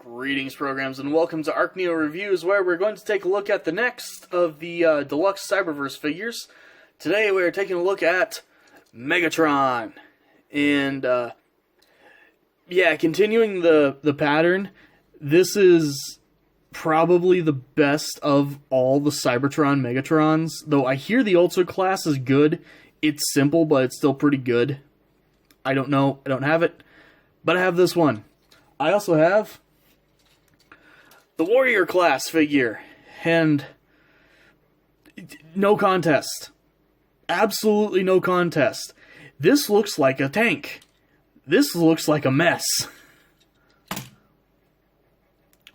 Greetings, programs, and welcome to ArcNeo Reviews, where we're going to take a look at the next of the deluxe Cyberverse figures. Today we're taking a look at Megatron. And, yeah, continuing the pattern, this is probably the best of all the Cybertron Megatrons. Though I hear the Ultra class is good. It's simple, but it's still pretty good. I don't know. I don't have it. But I have this one. I also have the Warrior class figure, and no contest. Absolutely no contest. This looks like a tank. This looks like a mess.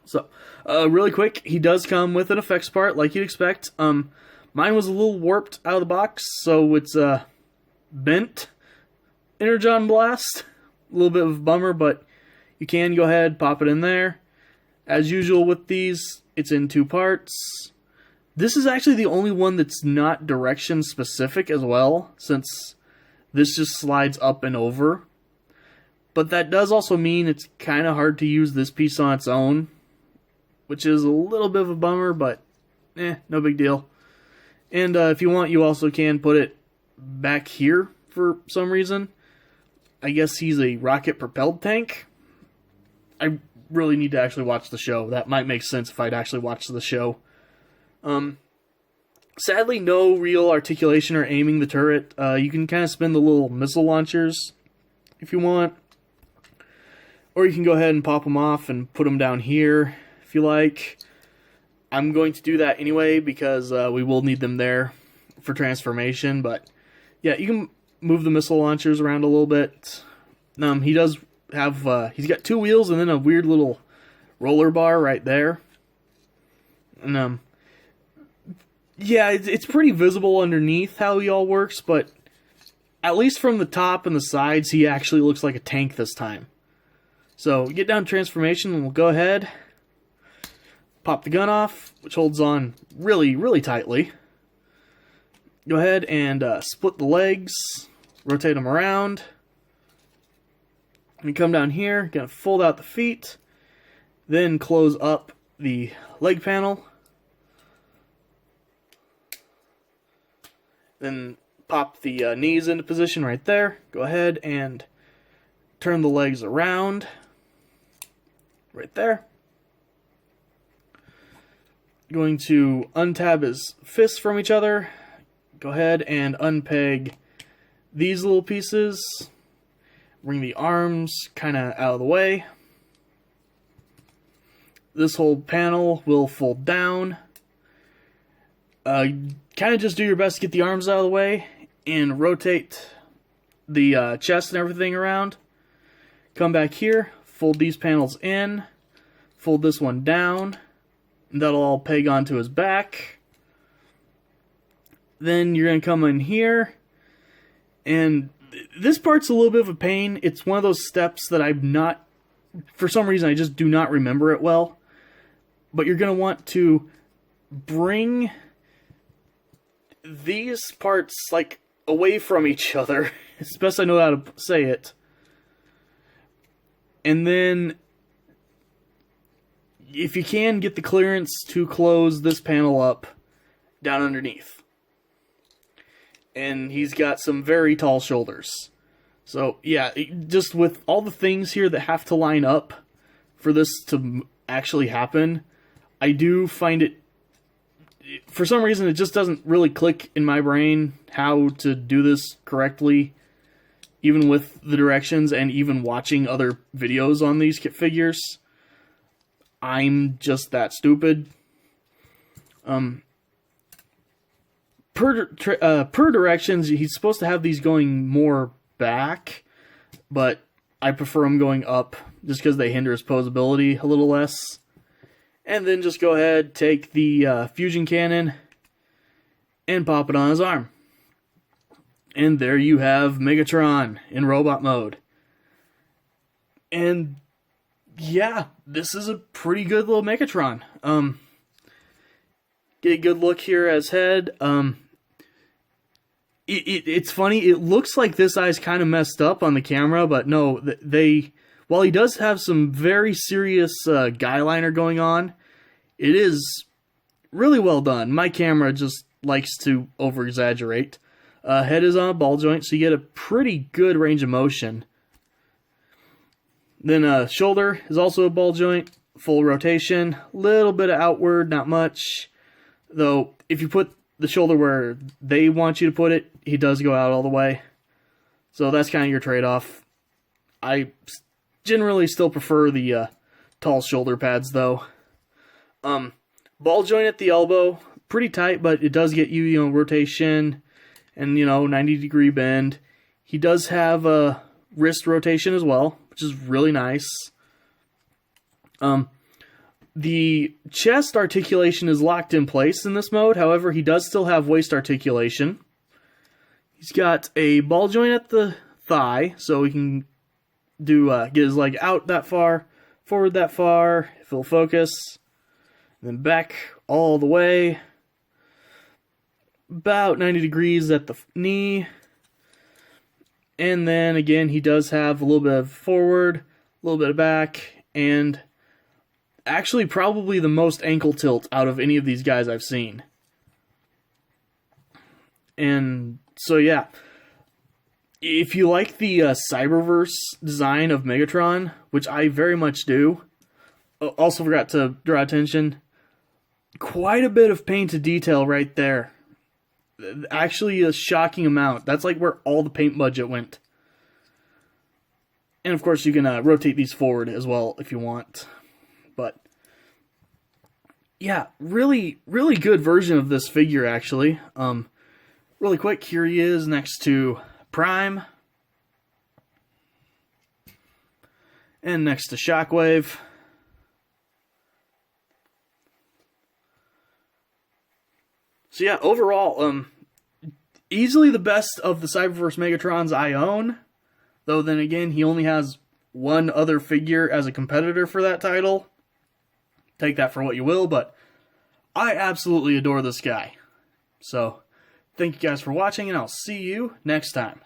So, really quick, he does come with an effects part, like you'd expect. Mine was a little warped out of the box, so it's bent Energon Blast. A little bit of a bummer, but you can go ahead, pop it in there. As usual with these, it's in two parts. This is actually the only one that's not direction specific as well, since this just slides up and over. But that does also mean it's kind of hard to use this piece on its own, which is a little bit of a bummer, but no big deal. And if you want, you also can put it back here for some reason. I guess he's a rocket-propelled tank. I really need to actually watch the show. That might make sense if I'd actually watched the show. Sadly, no real articulation or aiming the turret. You can kind of spin the little missile launchers if you want. Or you can go ahead and pop them off and put them down here if you like. I'm going to do that anyway because we will need them there for transformation. But yeah, you can move the missile launchers around a little bit. He does have, he's got two wheels and then a weird little roller bar right there. And, yeah, it's pretty visible underneath how he all works, but at least from the top and the sides, he actually looks like a tank this time. So, get down to transformation, and we'll go ahead, pop the gun off, which holds on really, really tightly. Go ahead and split the legs, rotate them around. And come down here, gonna fold out the feet, then close up the leg panel. Then pop the knees into position right there. Go ahead and turn the legs around right there. Going to untab his fists from each other. Go ahead and unpeg these little pieces. Bring the arms kind of out of the way. This whole panel will fold down. Kind of just do your best to get the arms out of the way and rotate the chest and everything around. Come back here, fold these panels in, fold this one down, and that'll all peg onto his back. Then you're going to come in here, and this part's a little bit of a pain. It's one of those steps that I'm not, for some reason, I just do not remember it well. But you're going to want to bring these parts, like, away from each other. It's best I know how to say it. And then, if you can, get the clearance to close this panel up down underneath. And he's got some very tall shoulders. So, yeah, just with all the things here that have to line up for this to actually happen, I do find it, for some reason, it just doesn't really click in my brain how to do this correctly, even with the directions and even watching other videos on these figures. I'm just that stupid. Per directions, he's supposed to have these going more back, but I prefer them going up just because they hinder his posability a little less. And then just go ahead, take the fusion cannon and pop it on his arm. And there you have Megatron in robot mode. And yeah, this is a pretty good little Megatron. Get a good look here as head. It's funny, it looks like this eye's kind of messed up on the camera, but no, they while he does have some very serious guy liner going on, it is really well done. My camera just likes to over-exaggerate. Head is on a ball joint, so you get a pretty good range of motion. Then shoulder is also a ball joint, full rotation, little bit of outward, not much. Though, if you put the shoulder where they want you to put it, he does go out all the way. So that's kind of your trade-off. I generally still prefer the tall shoulder pads, though. Ball joint at the elbow, pretty tight, but it does get you, rotation and, 90-degree bend. He does have a wrist rotation as well, which is really nice. The chest articulation is locked in place in this mode. However, he does still have waist articulation. He's got a ball joint at the thigh, so he can do get his leg out that far, forward that far, full focus, and then back all the way, about 90 degrees at the knee. And then again, he does have a little bit of forward, a little bit of back, and actually probably the most ankle tilt out of any of these guys I've seen. And so yeah, if you like the Cyberverse design of Megatron, which I very much do, also forgot to draw attention, quite a bit of painted detail right there. Actually a shocking amount. That's like where all the paint budget went. And of course you can rotate these forward as well if you want. But yeah, really, really good version of this figure actually. Really quick, here he is next to Prime. And next to Shockwave. So yeah, overall, easily the best of the Cyberverse Megatrons I own. Though then again, he only has one other figure as a competitor for that title. Take that for what you will, but I absolutely adore this guy. So, thank you guys for watching, and I'll see you next time.